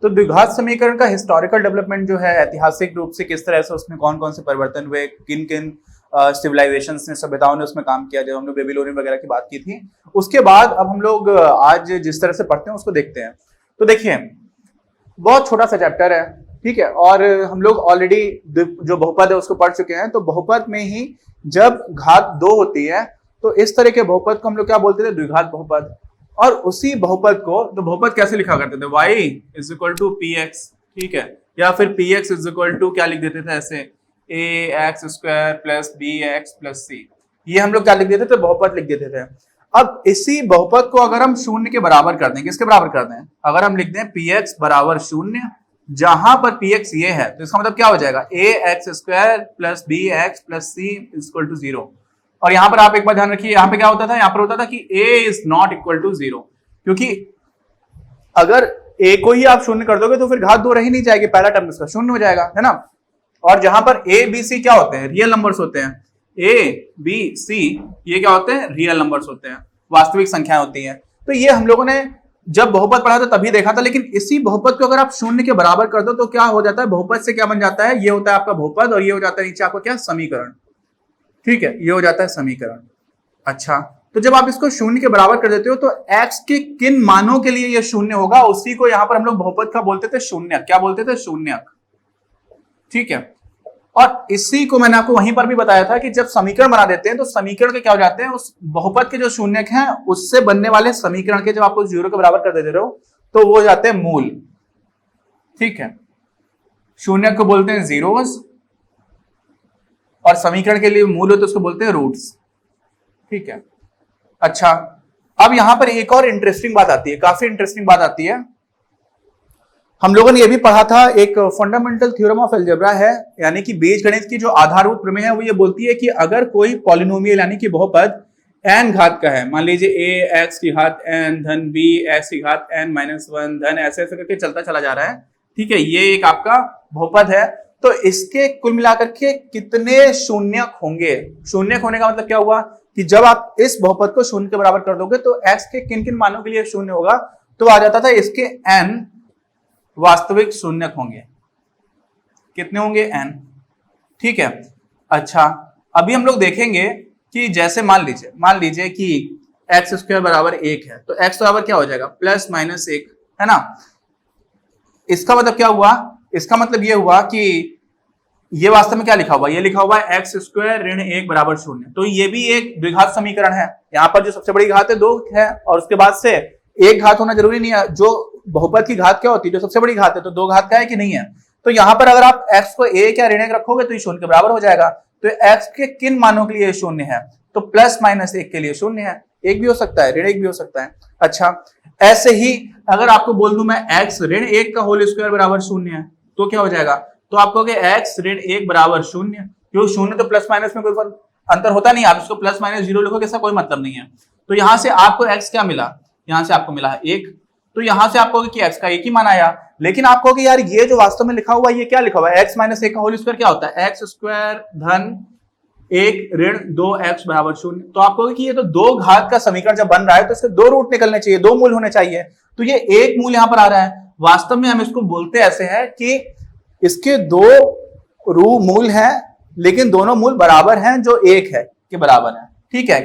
तो द्विघात समीकरण का हिस्टोरिकल डेवलपमेंट जो है, ऐतिहासिक रूप से किस तरह से उसमें कौन कौन से परिवर्तन हुए, किन किन सिविलाइजेशंस ने, सभ्यताओं ने उसमें काम किया, जब हम लोग बेबीलोनियन वगैरह की बात की थी, उसके बाद अब हम लोग आज जिस तरह से पढ़ते हैं उसको देखते हैं। तो देखिए, बहुत छोटा सा चैप्टर है, ठीक है, और हम लोग ऑलरेडी जो बहुपद है उसको पढ़ चुके हैं। तो बहुपद में ही जब घात 2 होती है तो इस तरह के बहुपद को हम लोग क्या बोलते थे? द्विघात बहुपद। और उसी बहुपद को, तो बहुपद कैसे लिखा करते थे? y is equal to p x, ठीक है, या फिर p x is equal to क्या लिख देते थे ऐसे, a x square plus b x plus c. ये हम लोग क्या लिख देते थे? बहुपद लिख देते थे। अब इसी बहुपद को अगर हम शून्य के बराबर कर दें, किसके बराबर कर दें? अगर हम लिख दें पी एक्स बराबर शून्य, जहां पर पी एक्स ये है, तो इसका मतलब क्या हो जाएगा? A x square plus b x plus c equal to 0। और यहां पर आप एक बार ध्यान रखिए, यहां पे क्या होता था? यहां पर होता था कि a is not equal to 0, क्योंकि अगर a को ही आप शून्य कर दोगे तो फिर घात 2 रह ही नहीं जाएगी, पहला टर्म इसका शून्य हो जाएगा, है ना। और जहां पर a b c क्या होते हैं? रियल नंबर्स होते हैं। a b c ये क्या होते हैं? रियल नंबर्स होते हैं, वास्तविक संख्याएं होती हैं। तो ये हम लोगों ने जब बहुपद पढ़ा था तभी देखा था। लेकिन इसी बहुपद को अगर आप शून्य के बराबर कर दो तो क्या हो जाता है? बहुपद से क्या बन जाता है? ये होता है आपका बहुपद, और ये हो जाता है नीचे आपका क्या? समीकरण, ठीक है, ये हो जाता है समीकरण। अच्छा, तो जब आप इसको शून्य के बराबर कर देते हो तो x के किन मानों के लिए ये शून्य होगा, उसी को यहां पर हम लोग बहुपद का बोलते थे शून्यक। क्या बोलते थे? शून्यक, ठीक है। और इसी को मैंने आपको वहीं पर भी बताया था कि जब समीकरण बना देते हैं तो समीकरण के क्या हो जाते हैं? उस बहुपद के जो शून्यक हैं उससे बनने वाले समीकरण के जब आपको 0 के बराबर कर देते हो तो वो हो जाते हैं मूल, ठीक है। शून्यक को बोलते हैं जीरोस, और समीकरण के लिए मूल हो तो उसको बोलते हैं रूट्स, ठीक है। अच्छा, अब यहां पर एक और इंटरेस्टिंग बात आती है, काफी इंटरेस्टिंग बात आती है। हम लोगों ने यह भी पढ़ा था, एक फंडामेंटल थ्योरम ऑफ अलजेब्रा है, यानी कि बीजगणित की जो आधारभूत प्रमेय है वो ये बोलती है कि अगर कोई पॉलिनोमियल यानी कि बहुपद n घात का है, मान लीजिए a x की घात n धन b x की घात n माइनस 1 धन ऐसे ऐसे करके चलता चला जा रहा है, ठीक है, ये एक आपका बहुपद है। तो इसके कुल मिलाकर के कितने शून्यक होंगे? शून्यक होने का मतलब क्या हुआ कि जब आप इस बहुपद को शून्य के बराबर कर दोगे तो x के किन किन मानों के लिए शून्य होगा, तो आ जाता था इसके n वास्तविक शून्यक होंगे। कितने होंगे? n, ठीक है। अच्छा, अभी हम लोग देखेंगे कि जैसे मान लीजिए कि एक्स स्क्वायर बराबर 1 है, तो x बराबर क्या हो जाएगा? प्लस माइनस 1, है ना। इसका मतलब क्या हुआ? इसका मतलब ये हुआ कि ये वास्तव में क्या लिखा हुआ? ये लिखा हुआ है एक्स स्क्वायर ऋण 1 बराबर 0। तो ये भी एक द्विघात समीकरण है। यहाँ पर जो सबसे बड़ी घात है 2 है, और उसके बाद से एक घात होना जरूरी नहीं है। जो बहुपद की घात क्या होती है? जो सबसे बड़ी घात है, तो 2 घात का है कि नहीं है? तो यहाँ पर अगर आप x को 1 या ऋण 1 रखोगे तो ये शून्य के बराबर हो जाएगा। तो x के किन मानों के लिए शून्य है? तो प्लस माइनस 1 के लिए शून्य है। 1 भी हो सकता है, ऋण 1 भी हो सकता है। अच्छा, ऐसे ही अगर आपको बोल दूं मैं x ऋण 1 का होल स्क्वायर बराबर 0 है, तो क्या हो जाएगा? तो आप कहोगे x ऋण 1 बराबर 0, क्यों? 0 तो प्लस माइनस में कोई अंतर होता नहीं, आप इसको प्लस माइनस 0 लिखोगे, इसका कोई मतलब नहीं है। तो यहां से आपको x क्या मिला? यहां से आपको मिला है 1, तो यहां से आप कहोगे कि x का 1 ही मान आया। लेकिन आप कहोगे यार ये जो वास्तव में लिखा हुआ है, ये क्या लिखा हुआ है? x माइनस 1 का होल स्क्वायर क्या होता है? x स्क्वायर धन 1 ऋण 2x बराबर 0। तो आप कहोगे कि ये तो 2 घात का समीकरण जब बन रहा है तो इसके 2 रूट निकलने चाहिए, 2 मूल होने चाहिए। तो ये 1 मूल यहां पर आ रहा है। वास्तव में हम इसको बोलते ऐसे हैं कि इसके 2 मूल हैं, लेकिन दोनों मूल बराबर हैं, जो 1 है के बराबर है, ठीक है।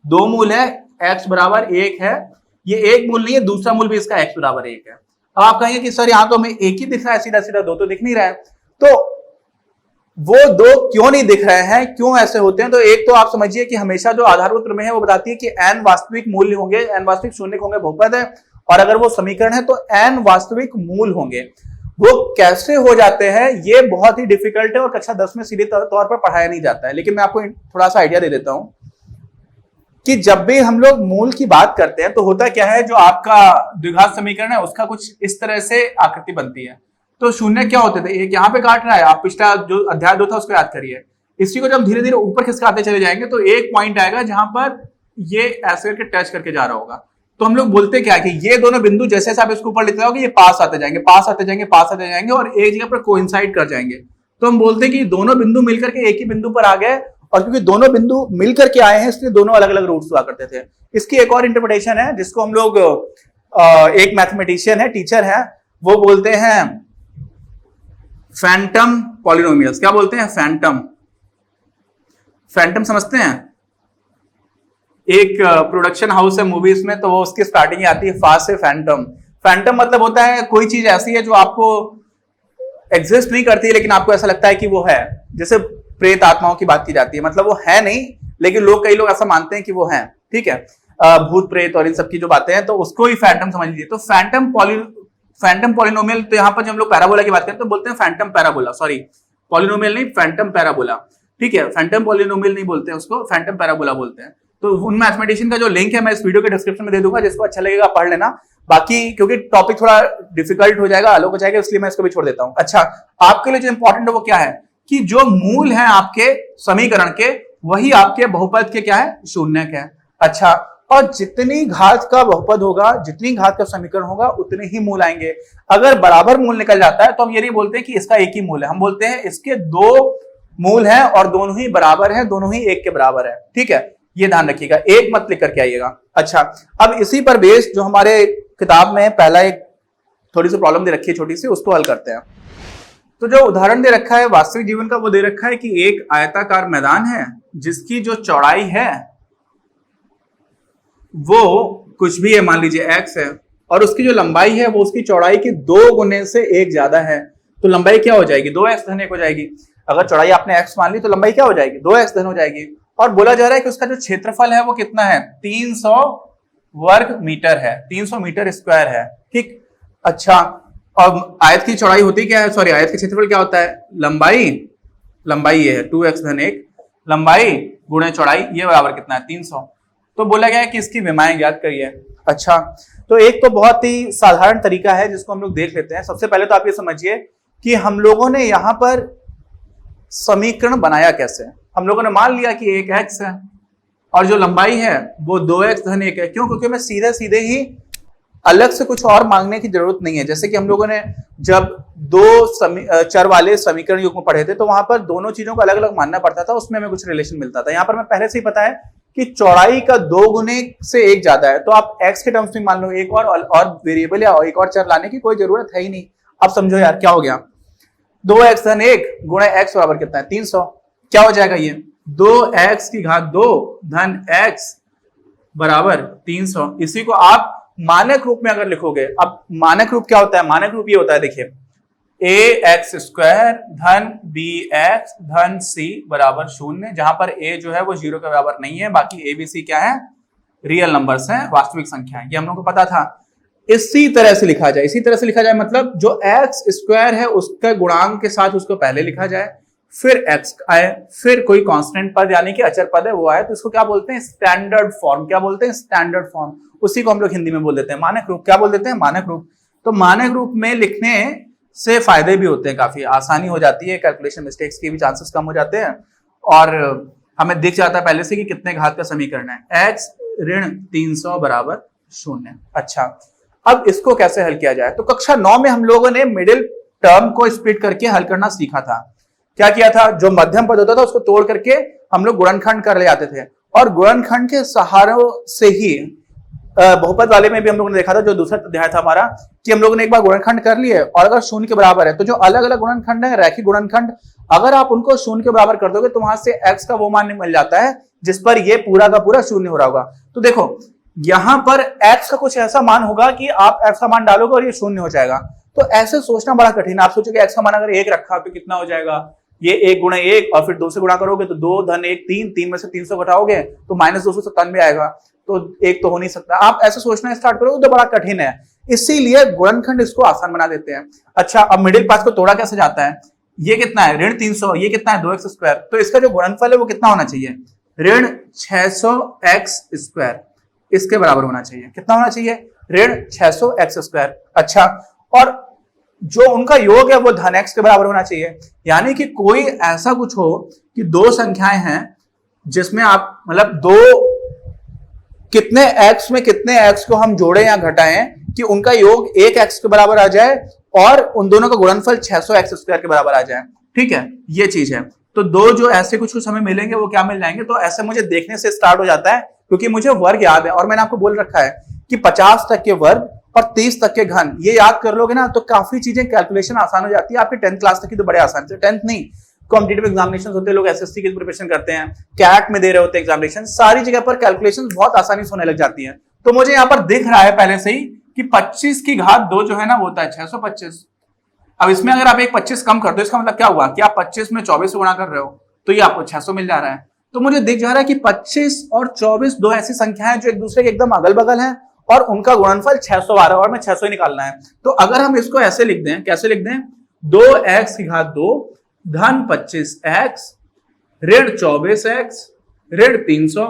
2 मूल है, x बराबर 1 है, ये 1 मूल नहीं है, दूसरा मूल भी इसका x बराबर 1 है। अब आप कहेंगे कि सर यहाँ तो हमें 1 ही दिख रहा है, सीधा सीधा 2 तो दिख नहीं रहा है। तो वो 2 क्यों नहीं दिख रहे हैं, क्यों ऐसे होते हैं? तो एक तो आप समझिए कि हमेशा जो आधारभूत प्रमेय है वो बताती है कि n वास्तविक मूल्य होंगे, n वास्तविक शून्य होंगे, बहुपद है, और अगर वो समीकरण है तो n वास्तविक मूल होंगे। वो कैसे हो जाते हैं ये बहुत ही डिफिकल्ट है और कक्षा 10 में सीधे तौर पर पढ़ाया नहीं जाता है। लेकिन मैं आपको थोड़ा सा आइडिया दे देता हूं कि जब भी हम लोग मूल की बात करते हैं तो होता क्या है, जो आपका द्विघात समीकरण है उसका कुछ इस तरह से आकृति बनती है। तो शून्य क्या होते थे? एक यहाँ पे काट रहा है, आप पिछला जो अध्याय 2 था उसको याद करिए। इसी को जब धीरे धीरे ऊपर खिसकाते चले जाएंगे तो एक पॉइंट आएगा जहां पर ये ऐसे करके टच करके जा रहा होगा। तो हम लोग बोलते क्या है कि ये दोनों बिंदु जैसे आप इसको ऊपर लेते जाओगे ये पास आते जाएंगे, पास आते जाएंगे, पास आते जाएंगे और एक जगह पर कोइंसाइड कर जाएंगे। तो हम बोलते हैं कि दोनों बिंदु मिलकर के एक ही बिंदु पर आ गए और क्योंकि दोनों बिंदु मिलकर के आए हैं इसलिए दोनों अलग अलग रूट्स हुआ करते थे। इसकी एक और इंटरप्रिटेशन है जिसको हम लोग एक मैथमेटिशियन है, टीचर है, वो बोलते हैं फैंटम पॉलिनोमियल्स। क्या बोलते हैं? फैंटम। फैंटम समझते हैं? एक प्रोडक्शन हाउस है मूवीज में, तो वो उसकी स्टार्टिंग आती है फा से फैंटम। फैंटम मतलब होता है कोई चीज ऐसी है जो आपको एग्जिस्ट नहीं करती लेकिन आपको ऐसा लगता है कि वो है। जैसे प्रेत आत्माओं की बात की जाती है, मतलब वो है नहीं लेकिन कई लोग ऐसा मानते हैं कि वो है। ठीक है, भूत प्रेत और इन सब की जो बातें हैं तो उसको ही फैंटम समझ लीजिए। तो फैंटम पॉलिनोमियल, तो यहाँ पर जब हम लोग पैराबोला की बात करते हैं तो बोलते हैं फैंटम पैराबोला, सॉरी पॉलिनोमियल नहीं, फैंटम पैराबोला। ठीक है, फैंटम पॉलिनोमियल नहीं बोलते हैं उसको, फैंटम पैराबोला बोलते हैं। तो उन मैथमेटिशियन का जो लिंक है मैं इस वीडियो के डिस्क्रिप्शन में दे दूंगा, जिसको अच्छा लगेगा पढ़ लेना। बाकी क्योंकि टॉपिक थोड़ा डिफिकल्ट हो जाएगा, अलग हो जाएगा, इसलिए मैं इसको भी छोड़ देता हूं। अच्छा, आपके लिए जो इंपॉर्टेंट है वो क्या है कि जो मूल है आपके समीकरण के वही आपके बहुपद के क्या है? शून्यक है। अच्छा, और जितनी घात का बहुपद होगा, जितनी घात का समीकरण होगा उतने ही मूल आएंगे। अगर बराबर मूल निकल जाता है तो हम ये नहीं बोलते कि इसका एक ही मूल है, हम बोलते हैं इसके दो मूल हैं और दोनों ही बराबर हैं, दोनों ही एक के बराबर है। ठीक है, ये ध्यान रखिएगा, एक मत लिख करके आइएगा। अच्छा, अब इसी पर बेस जो हमारे किताब में पहला एक थोड़ी सी प्रॉब्लम दे रखी है छोटी सी, उसको हल करते हैं। तो जो उदाहरण दे रखा है वास्तविक जीवन का वो दे रखा है कि एक आयताकार मैदान है जिसकी जो चौड़ाई है वो कुछ भी है, मान लीजिए x है, और उसकी जो लंबाई है वो उसकी चौड़ाई की 2 गुने से 1 ज्यादा है। तो लंबाई क्या हो जाएगी? 2x धन 1 हो जाएगी। अगर चौड़ाई आपने x मान ली तो लंबाई क्या हो जाएगी? 2x धन हो जाएगी। और बोला जा रहा है कि उसका जो क्षेत्रफल है वो कितना है? 300 वर्ग मीटर है, 300 मीटर स्क्वायर है। ठीक, अच्छा, और आयत की चौड़ाई होती क्या है? सॉरी, आयत का क्षेत्रफल क्या होता है? लंबाई ये है 2x धन 1, लंबाई गुणे चौड़ाई, ये बराबर कितना है? 300। तो बोला गया है कि इसकी विमाएं ज्ञात करिए। अच्छा, तो एक तो बहुत ही साधारण तरीका है जिसको हम लोग देख लेते हैं। सबसे पहले तो आप ये समझिए कि हम लोगों ने यहां पर समीकरण बनाया कैसे। हम लोगों ने मान लिया कि एक x है और जो लंबाई है वो 2x धन 1 है। क्यों? क्योंकि मैं सीधे सीधे ही अलग से कुछ और मांगने की जरूरत नहीं है। जैसे कि हम लोगों ने जब दो चर वाले समीकरण युग्म पढ़े थे तो वहां पर दोनों चीजों को अलग अलग मानना पड़ता था, उसमें हमें कुछ रिलेशन मिलता था। यहाँ पर मैं पहले से ही पता है कि चौड़ाई का 2 गुने से 1 ज्यादा है, तो आप x के टर्म्स में मान लो, एक और वेरिएबल या एक और चर लाने की कोई जरूरत है ही नहीं। अब समझो यार क्या हो गया, 2x धन 1 गुणे x बराबर कितना है? 300। क्या हो जाएगा ये? 2x की घात 2 धन x बराबर 300। इसी को आप मानक रूप में अगर लिखोगे, अब मानक रूप क्या होता है? मानक रूप ये होता है, देखिए, ax स्क्वायर धन bx धन c बराबर 0, जहां पर a जो है वो 0 के बराबर नहीं है, बाकी a b c क्या है? रियल नंबर्स हैं, वास्तविक संख्या है। ये हम लोग को पता था। इसी तरह से लिखा जाए, इसी तरह से लिखा जाए मतलब जो x स्क्वायर है उसके गुणांक के साथ उसको पहले लिखा जाए, फिर x आए, फिर कोई कांस्टेंट पद यानी कि अचर पद है वो आए, तो इसको क्या बोलते हैं? Standard form. क्या बोलते हैं? Standard form. उसी को हम लोग हिंदी में बोल देते हैं मानक रूप। क्या बोल देते हैं? मानक रूप। तो मानक रूप में लिखने से फायदे भी होते हैं, काफी आसानी हो जाती है, कैलकुलेशन मिस्टेक्स के भी चांसेस कम हो जाते हैं, और हमें दिख जाता है पहले से कि कितने घात का समीकरण है। x ऋण 300 बराबर 0। अच्छा, अब इसको कैसे हल किया जाए? तो कक्षा 9 में हम लोगों ने मिडिल टर्म को स्प्लिट करके हल करना सीखा था। क्या किया था? जो मध्यम पद होता था उसको तोड़ करके हम लोग गुणनखंड कर ले आते थे, और गुणनखंड के सहारों से ही बहुपद वाले में भी हम लोगों ने देखा था, जो दूसरा अध्याय था हमारा, कि हम लोगों ने एक बार गुणनखंड कर लिए और अगर 0 के बराबर है तो जो अलग अलग गुणनखंड है, रैखिक गुणनखंड, अगर आप उनको 0 के बराबर कर दोगे तो वहां से x का वो मान मिल जाता है जिस पर ये पूरा का पूरा 0 हो रहा होगा। तो देखो यहां पर x का कुछ ऐसा मान होगा कि आप x का मान डालोगे और ये 0 हो जाएगा। तो ऐसे सोचना बड़ा कठिन है। आप सोचोगे x का मान अगर 1 रखा तो कितना हो जाएगा? ये 1 गुणे 1 और फिर 2 से गुणा करोगे तो 2 धन 1 3, 3 में से 300 घटाओगे तो -297 आएगा, तो 1 तो हो नहीं सकता। आप ऐसे सोचना स्टार्ट करोगे तो बड़ा कठिन है, इसीलिए गुणनखंड इसको आसान बना देते हैं। अच्छा, अब मिडिल पार्ट को तोड़ा कैसे जाता है? ये कितना है? ऋण 300, ये कितना है? 2x square. तो इसका जो गुणनफल है वो कितना होना चाहिए? ऋण 600x स्क्वायर, इसके बराबर होना चाहिए। कितना होना चाहिए? ऋण 600x स्क्वायर। अच्छा, और जो उनका योग है वो धन x के बराबर होना चाहिए। यानी कि कोई ऐसा कुछ हो कि दो संख्याएं हैं जिसमें आप मतलब दो कितने x में कितने x को हम जोड़े या घटाएं कि उनका योग 1x के बराबर आ जाए और उन दोनों का गुणनफल 600x स्क्वायर के बराबर आ जाए। ठीक है, ये चीज है। तो दो जो ऐसे कुछ कुछ हमें मिलेंगे वो क्या मिल जाएंगे। तो ऐसे मुझे देखने से स्टार्ट हो जाता है, क्योंकि मुझे वर्ग याद है और मैंने आपको बोल रखा है कि 50 तक के वर्ग और 30 तक के घन, ये याद कर लोगे ना तो काफी चीजें कैलकुलेशन आसान हो जाती है आपकी। 10th क्लास तक की तो बड़े आसान से, 10th नहीं, कॉम्पिटिटिव एग्जामिनेशन होते हैं, लोग एसएससी की प्रिपरेशन करते हैं, कैट में दे रहे होते हैं एग्जामिनेशन, सारी जगह पर कैलकुलेशन बहुत आसानी से होने लग जाती है। तो मुझे यहाँ पर दिख रहा है पहले से ही कि 25 की घात 2 जो है ना वो होता है 625। अब इसमें अगर आप एक 25 कम कर दो, इसका मतलब क्या हुआ कि आप 25 में 24 से गुणा कर रहे हो, तो ये आपको 600 मिल जा रहा है। तो मुझे दिख जा रहा है कि 25 और 24 दो ऐसी संख्याएं जो एक दूसरे के एकदम अगल बगल हैं और उनका गुणनफल 612 और मैं 600 ही निकालना है। तो अगर हम इसको ऐसे लिख दें, कैसे लिख दें, 2x की घात 2 धन 25x ऋण 24x ऋण 300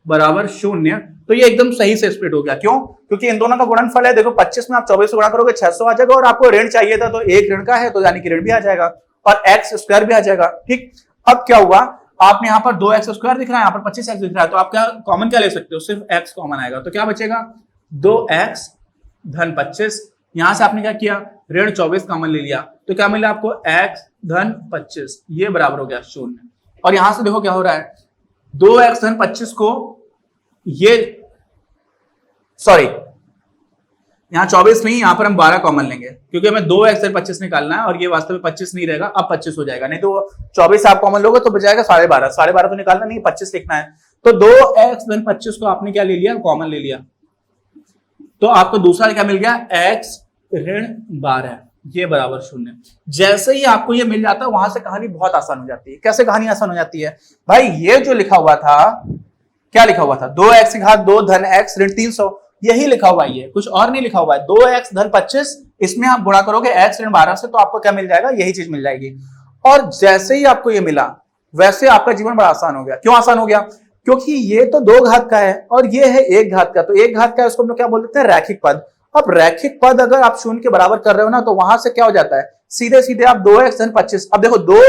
बराबर 0। तो ये एकदम सही से स्प्लिट हो गया। क्यों? क्योंकि इन दोनों का गुणनफल है, देखो 25 में आप 24 से गुणा करोगे 600 आ जाएगा, और आपको ऋण चाहिए था तो एक ऋण का है तो यानी कि ऋण भी आ जाएगा और एक्स स्क्वायर भी आ जाएगा। ठीक, अब क्या हुआ, आपने यहाँ पर 2x स्क्वायर दिख रहा है, यहाँ पर 25x दिख रहा है, तो आप क्या कॉमन क्या ले सकते हो, सिर्फ x कॉमन आएगा। तो क्या बचेगा, 2x धन 25, यहां से आपने क्या किया, ऋण 24 कॉमन ले लिया, तो क्या मिला आपको, x धन 25, ये बराबर हो गया 0। और यहां से देखो क्या हो रहा है, 2x धन 25 को ये सॉरी यहाँ 24 नहीं, यहां पर हम 12 कॉमन लेंगे क्योंकि हमें 2x धन 25 निकालना है और ये वास्तव में 25 नहीं रहेगा, अब 25 हो जाएगा, नहीं तो 24 आप कॉमन लोगे तो बचाएगा 12.5, 12.5 तो निकालना नहीं, 25 लिखना है। तो 2x धन 25 को आपने क्या ले लिया, कॉमन ले लिया, तो आपको दूसरा क्या मिल गया, x ऋण 12, ये बराबर 0। जैसे ही आपको ये मिल जाता है वहां से कहानी बहुत आसान हो जाती है। कैसे कहानी आसान हो जाती है भाई, ये जो लिखा हुआ था, क्या लिखा हुआ था, 2x की घात 2 धन x ऋण 300, यही लिखा हुआ है, ये कुछ और नहीं लिखा हुआ है। 2x धन 25, इसमें आप गुणा करोगे x ऋण 12 से, तो आपको क्या मिल जाएगा, यही चीज मिल जाएगी। और जैसे ही आपको ये मिला वैसे आपका जीवन बड़ा आसान हो गया। क्यों आसान हो गया, क्योंकि ये तो 2 घात का है और ये है 1 घात का, तो 1 घात का है उसको हम लोग क्या बोल देते हैं, रैखिक पद। अब रैखिक पद अगर आप 0 के बराबर कर रहे हो ना, तो वहां से क्या हो जाता है, सीधे सीधे आप 2x धन 25, अब देखो 2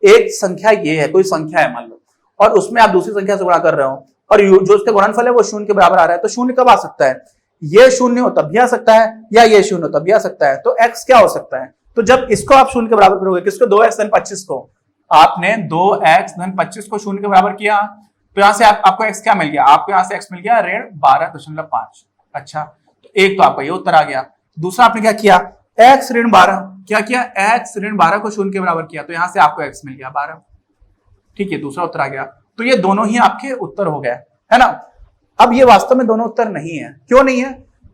एक संख्या ये है, कोई संख्या है मान लो, और उसमें आप दूसरी संख्या से गुणा कर रहे हो और जो उसका गुणनफल है वो 0 के बराबर आ रहा है, तो 0 कब आ सकता है, ये 0 हो तब भी आ सकता है, या ये 0 हो तब भी आ सकता है। तो x क्या हो सकता है, तो जब इसको आप 0 के बराबर करोगे, किसको, 2x धन 25 को, आपने 2x धन 25 को 0 के बराबर किया, तो यहां से आपको x क्या मिल गया, आपको यहां से x मिल गया ऋण 12.5। अच्छा, तो एक तो आपका ये उत्तर आ गया। दूसरा आपने क्या किया, x ऋण 12, क्या किया, x ऋण 12 को 0 के बराबर किया, तो यहां से आपको x मिल गया 12। ठीक है, दूसरा उत्तर आ गया। तो ये दोनों ही आपके उत्तर हो गए, है ना। अब ये वास्तव में दोनों उत्तर नहीं है। क्यों नहीं है,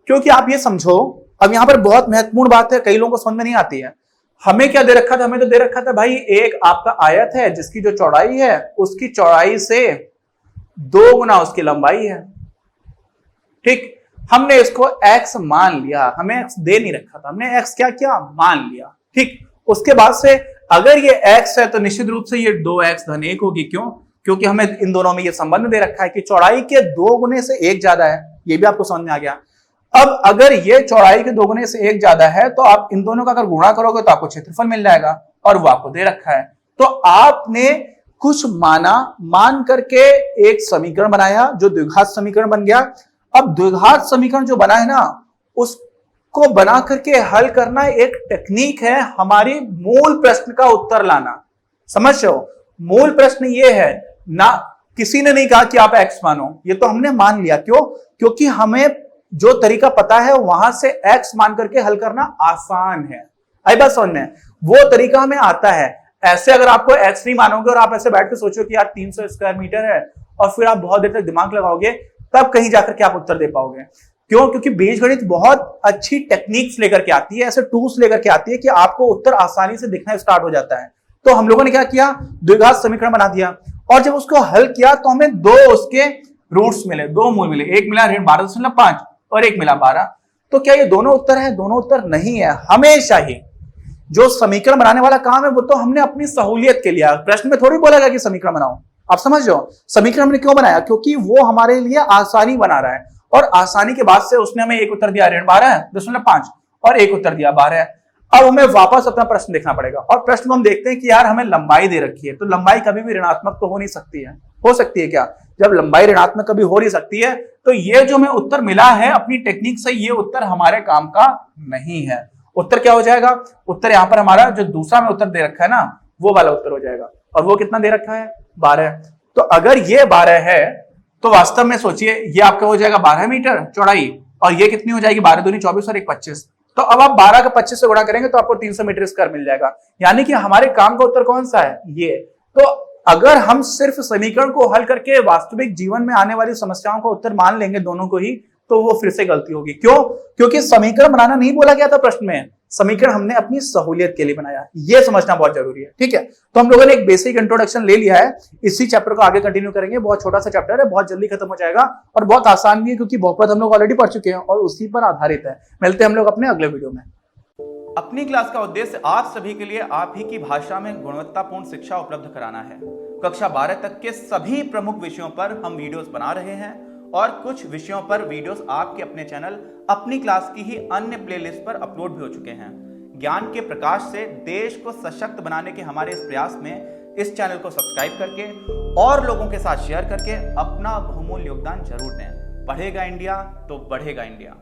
क्योंकि आप ये समझो, अब यहां पर बहुत महत्वपूर्ण बात है, कई लोगों को समझ में नहीं आती है। हमें क्या दे रखा था, हमें तो दे रखा था भाई, एक आपका आयत है जिसकी जो चौड़ाई है उसकी चौड़ाई से 2 गुना उसकी लंबाई है। ठीक, हमने इसको x मान लिया, हमें x दे नहीं रखा था, हमने x क्या किया, मान लिया। ठीक, उसके बाद से अगर ये x है तो निश्चित रूप से ये 2x धन 1 होगी। क्यों, क्योंकि हमें इन दोनों में ये संबंध दे रखा है कि चौड़ाई के 2 गुने से 1 ज्यादा है, ये भी आपको समझ में आ गया। अब अगर ये चौड़ाई के 2 गुने से 1 ज्यादा है तो आप इन दोनों का अगर गुणा करोगे तो आपको क्षेत्रफल मिल जाएगा, और वो आपको दे रखा है। तो आपने कुछ माना, मान करके एक समीकरण बनाया जो द्विघात समीकरण बन गया। अब द्विघात समीकरण जो बना है ना, उसको बना करके हल करना एक टेक्निक है, हमारी मूल प्रश्न का उत्तर लाना। समझ रहे हो, मूल प्रश्न ये है ना, किसी ने नहीं कहा कि आप x मानो, ये तो हमने मान लिया। क्यों, क्योंकि हमें जो तरीका पता है वहां से x मान करके हल करना आसान है। आई बात समझ में, वो तरीका हमें आता है। ऐसे अगर आपको x नहीं मानोगे और आप ऐसे बैठ के सोचो कि यार 300 स्क्वायर मीटर है, और फिर आप बहुत देर तक दिमाग लगाओगे, तब कहीं जाकर के आप उत्तर दे पाओगे। क्यों, क्योंकि बीजगणित बहुत अच्छी टेक्निक्स लेकर के आती है, ऐसे टूल्स लेकर के आती है कि आपको उत्तर आसानी से दिखना स्टार्ट हो जाता है। तो हम लोगों ने क्या किया, द्विघात समीकरण बना दिया, और जब उसको हल किया तो हमें 2 उसके रूट्स मिले, 2 मूल मिले, एक मिला ऋण 12.5 और एक मिला 12। तो क्या ये दोनों उत्तर है, दोनों उत्तर नहीं है। हमेशा ही जो समीकरण बनाने वाला काम है वो तो हमने अपनी सहूलियत के लिए, प्रश्न में थोड़ी बोला गया कि समीकरण बनाओ। आप समझ लो समीकरण हमने क्यों बनाया, क्योंकि वो हमारे लिए आसानी बना रहा है, और आसानी के बाद से उसने हमें एक उत्तर दिया ऋण 12.5 और एक उत्तर दिया 12। अब हमें वापस अपना प्रश्न देखना पड़ेगा, और प्रश्न में हम देखते हैं कि यार हमें लंबाई दे रखी है, तो लंबाई कभी भी ऋणात्मक तो हो नहीं सकती है। हो सकती है क्या, जब लंबाई ऋणात्मक कभी हो नहीं सकती है, तो ये जो हमें उत्तर मिला है अपनी टेक्निक से, ये उत्तर हमारे काम का नहीं है। उत्तर क्या हो जाएगा, उत्तर यहां पर हमारा जो दूसरा में उत्तर दे रखा है ना, वो वाला उत्तर हो जाएगा। और वो कितना दे रखा है 12। तो अगर ये 12 है तो वास्तव में सोचिए ये आपका हो जाएगा 12 मीटर चौड़ाई, और ये कितनी हो जाएगी 12 दूनी 24 और 1 25। तो अब आप 12 का 25 से गुणा करेंगे तो आपको 300 मीटर स्क्वायर मिल जाएगा। यानी कि हमारे काम का उत्तर कौन सा है, ये। तो अगर हम सिर्फ समीकरण को हल करके वास्तविक जीवन में आने वाली समस्याओं का उत्तर मान लेंगे दोनों को ही, तो वो फिर से गलती होगी। क्यों? क्योंकि समीकरण बनाना नहीं बोला गया था प्रश्न में, समीकरण हमने अपनी सहूलियत के लिए बनाया। ये समझना बहुत जरूरी है, ठीक है। तो हम लोगों ने एक बेसिक इंट्रोडक्शन ले लिया है, इसी चैप्टर को आगे कंटिन्यू करेंगे। बहुत छोटा सा चैप्टर है, बहुत जल्दी खत्म हो जाएगा और बहुत आसान भी है, क्योंकि बहुपद हम लोग ऑलरेडी पढ़ चुके हैं और उसी पर आधारित है। मिलते हैं हम लोग अपने अगले वीडियो में। अपनी क्लास का उद्देश्य आप सभी के लिए आप ही की भाषा में गुणवत्तापूर्ण शिक्षा उपलब्ध कराना है। कक्षा 12 तक के सभी प्रमुख विषयों पर हम वीडियोस बना रहे हैं और कुछ विषयों पर वीडियोस आपके अपने चैनल अपनी क्लास की ही अन्य प्लेलिस्ट पर अपलोड भी हो चुके हैं। ज्ञान के प्रकाश से देश को सशक्त बनाने के हमारे इस प्रयास में इस चैनल को सब्सक्राइब करके और लोगों के साथ शेयर करके अपना बहुमूल्य योगदान जरूर दें। पढ़ेगा इंडिया तो बढ़ेगा इंडिया।